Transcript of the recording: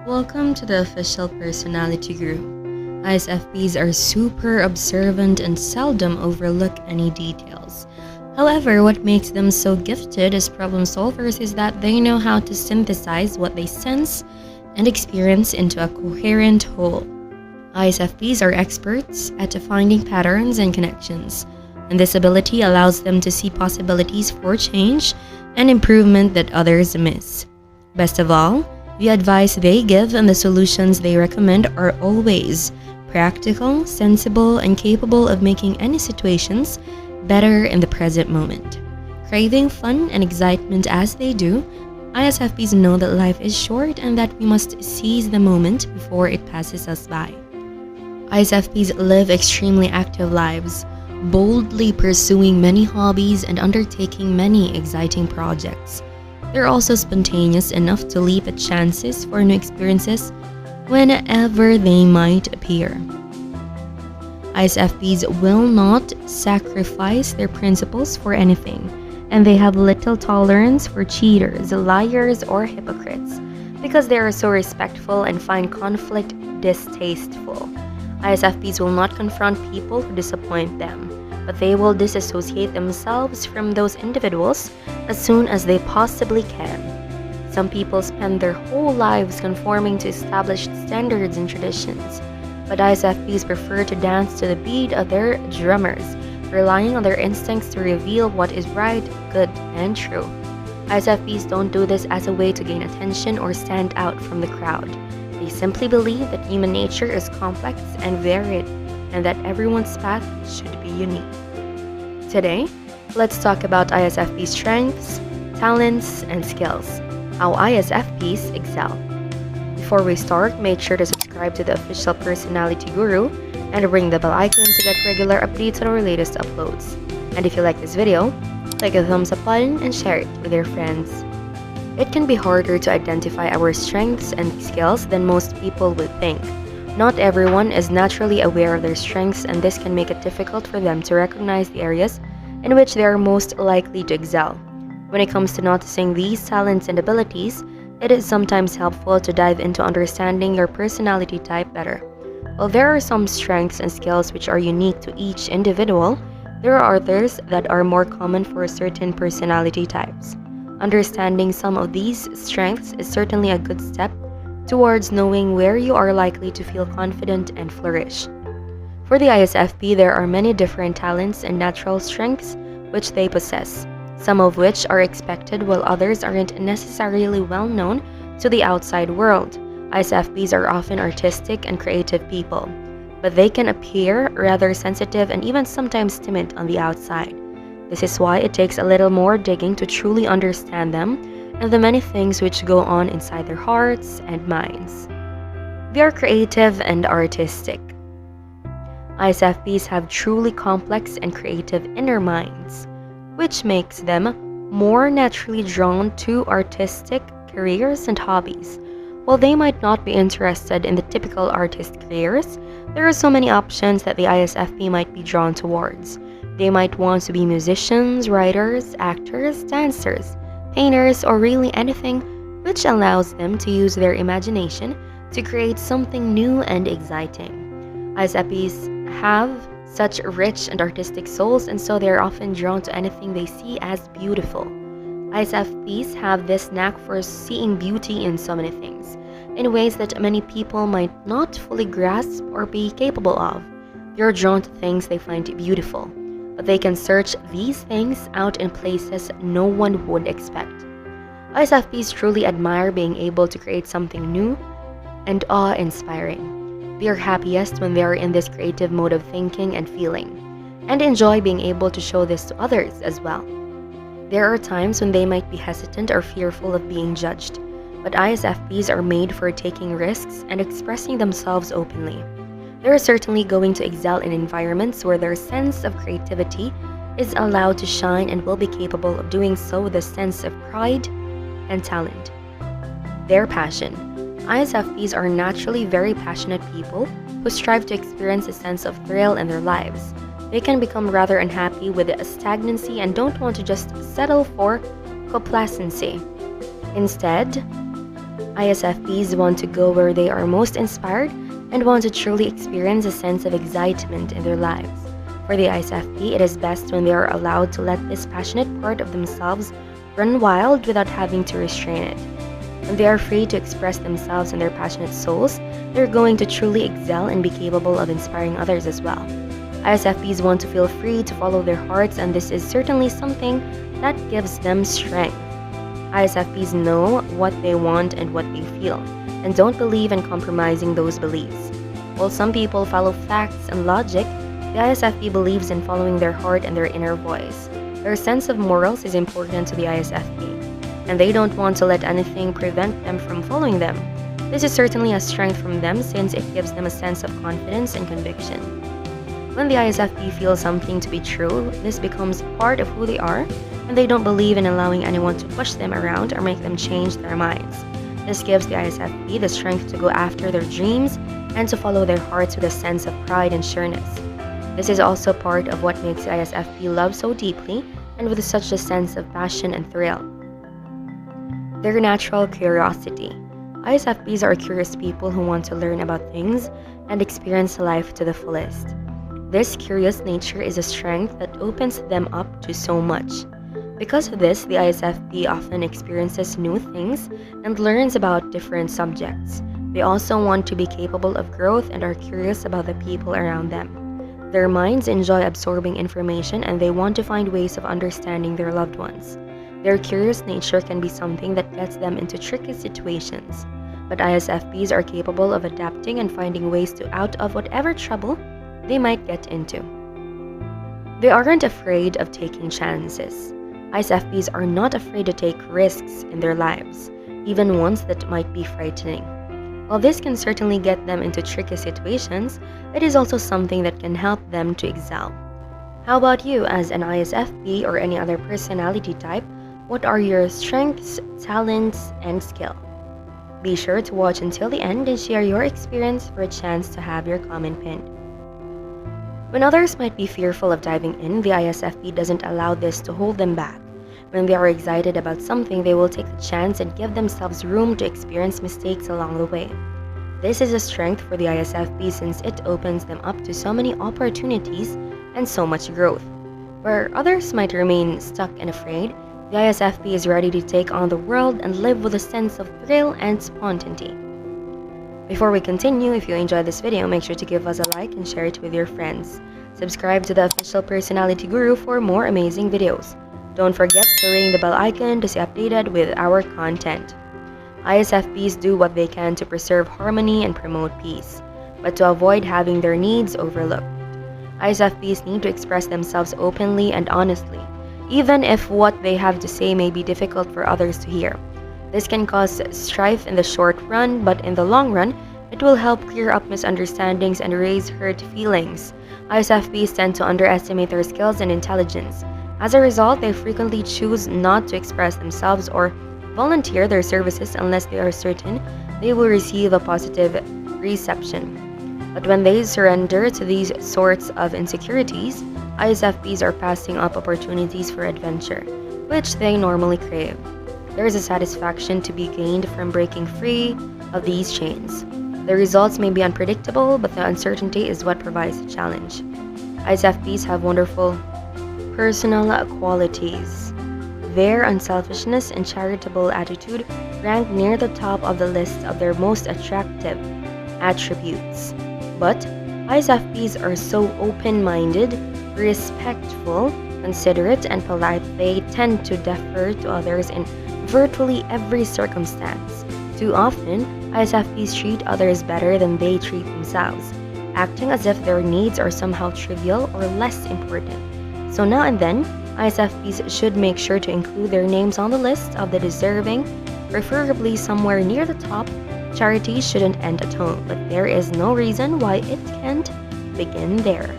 Welcome to the official personality group. ISFPs are super observant and seldom overlook any details. However, what makes them so gifted as problem solvers is that they know how to synthesize what they sense and experience into a coherent whole. ISFPs are experts at finding patterns and connections, and this ability allows them to see possibilities for change and improvement that others miss. Best of all, the advice they give and the solutions they recommend are always practical, sensible, and capable of making any situations better in the present moment. Craving fun and excitement as they do, ISFPs know that life is short and that we must seize the moment before it passes us by. ISFPs live extremely active lives, boldly pursuing many hobbies and undertaking many exciting projects. They're also spontaneous enough to leap at chances for new experiences whenever they might appear. ISFPs will not sacrifice their principles for anything, and they have little tolerance for cheaters, liars, or hypocrites because they are so respectful and find conflict distasteful. ISFPs will not confront people who disappoint them, but they will disassociate themselves from those individuals as soon as they possibly can. Some people spend their whole lives conforming to established standards and traditions, but ISFPs prefer to dance to the beat of their drummers, relying on their instincts to reveal what is right, good, and true. ISFPs don't do this as a way to gain attention or stand out from the crowd. They simply believe that human nature is complex and varied, and that everyone's path should be unique. Today, let's talk about ISFP strengths, talents, and skills. How ISFPs excel. Before we start, make sure to subscribe to the official Personality Guru and ring the bell icon to get regular updates on our latest uploads. And if you like this video, click the thumbs up button and share it with your friends. It can be harder to identify our strengths and skills than most people would think. Not everyone is naturally aware of their strengths, and this can make it difficult for them to recognize the areas in which they are most likely to excel. When it comes to noticing these talents and abilities, it is sometimes helpful to dive into understanding your personality type better. While there are some strengths and skills which are unique to each individual, there are others that are more common for certain personality types. Understanding some of these strengths is certainly a good step towards knowing where you are likely to feel confident and flourish. For the ISFP, there are many different talents and natural strengths which they possess, some of which are expected while others aren't necessarily well known to the outside world. ISFPs are often artistic and creative people, but they can appear rather sensitive and even sometimes timid on the outside. This is why it takes a little more digging to truly understand them and the many things which go on inside their hearts and minds. They are creative and artistic. ISFPs have truly complex and creative inner minds, which makes them more naturally drawn to artistic careers and hobbies. While they might not be interested in the typical artist careers, there are so many options that the ISFP might be drawn towards. They might want to be musicians, writers, actors, dancers, painters, or really anything which allows them to use their imagination to create something new and exciting. ISFPs have such rich and artistic souls, and so they are often drawn to anything they see as beautiful. ISFPs have this knack for seeing beauty in so many things, in ways that many people might not fully grasp or be capable of. They are drawn to things they find beautiful, but they can search these things out in places no one would expect. ISFPs truly admire being able to create something new and awe-inspiring. They are happiest when they are in this creative mode of thinking and feeling, and enjoy being able to show this to others as well. There are times when they might be hesitant or fearful of being judged, but ISFPs are made for taking risks and expressing themselves openly. They are certainly going to excel in environments where their sense of creativity is allowed to shine and will be capable of doing so with a sense of pride and talent. Their passion. ISFPs are naturally very passionate people who strive to experience a sense of thrill in their lives. They can become rather unhappy with stagnancy and don't want to just settle for complacency. Instead, ISFPs want to go where they are most inspired and want to truly experience a sense of excitement in their lives. For the ISFP, it is best when they are allowed to let this passionate part of themselves run wild without having to restrain it. When they are free to express themselves and their passionate souls, they're going to truly excel and be capable of inspiring others as well. ISFPs want to feel free to follow their hearts, and this is certainly something that gives them strength. ISFPs know what they want and what they feel, and don't believe in compromising those beliefs. While some people follow facts and logic, the ISFP believes in following their heart and their inner voice. Their sense of morals is important to the ISFP, and they don't want to let anything prevent them from following them. This is certainly a strength from them since it gives them a sense of confidence and conviction. When the ISFP feels something to be true, this becomes part of who they are, and they don't believe in allowing anyone to push them around or make them change their minds. This gives the ISFP the strength to go after their dreams and to follow their hearts with a sense of pride and sureness. This is also part of what makes the ISFP love so deeply and with such a sense of passion and thrill. Their natural curiosity. ISFPs are curious people who want to learn about things and experience life to the fullest. This curious nature is a strength that opens them up to so much. Because of this, the ISFP often experiences new things and learns about different subjects. They also want to be capable of growth and are curious about the people around them. Their minds enjoy absorbing information and they want to find ways of understanding their loved ones. Their curious nature can be something that gets them into tricky situations, but ISFPs are capable of adapting and finding ways out of whatever trouble they might get into. They aren't afraid of taking chances. ISFPs are not afraid to take risks in their lives, even ones that might be frightening. While this can certainly get them into tricky situations, it is also something that can help them to excel. How about you as an ISFP or any other personality type? What are your strengths, talents, and skill? Be sure to watch until the end and share your experience for a chance to have your comment pinned. When others might be fearful of diving in, the ISFP doesn't allow this to hold them back. When they are excited about something, they will take the chance and give themselves room to experience mistakes along the way. This is a strength for the ISFP since it opens them up to so many opportunities and so much growth. Where others might remain stuck and afraid, the ISFP is ready to take on the world and live with a sense of thrill and spontaneity. Before we continue, if you enjoyed this video, make sure to give us a like and share it with your friends. Subscribe to the official Personality Guru for more amazing videos. Don't forget to ring the bell icon to stay updated with our content. ISFPs do what they can to preserve harmony and promote peace, but to avoid having their needs overlooked. ISFPs need to express themselves openly and honestly, even if what they have to say may be difficult for others to hear. This can cause strife in the short run, but in the long run, it will help clear up misunderstandings and raise hurt feelings. ISFPs tend to underestimate their skills and intelligence. As a result, they frequently choose not to express themselves or volunteer their services unless they are certain they will receive a positive reception. But when they surrender to these sorts of insecurities, ISFPs are passing up opportunities for adventure, which they normally crave. There is a satisfaction to be gained from breaking free of these chains. The results may be unpredictable, but the uncertainty is what provides the challenge. ISFPs have wonderful personal qualities. Their unselfishness and charitable attitude rank near the top of the list of their most attractive attributes. But ISFPs are so open-minded, respectful, considerate, and polite. They tend to defer to others in virtually every circumstance. Too often, ISFPs treat others better than they treat themselves, acting as if their needs are somehow trivial or less important. So now and then, ISFPs should make sure to include their names on the list of the deserving, preferably somewhere near the top. Charity shouldn't end at home, but there is no reason why it can't begin there.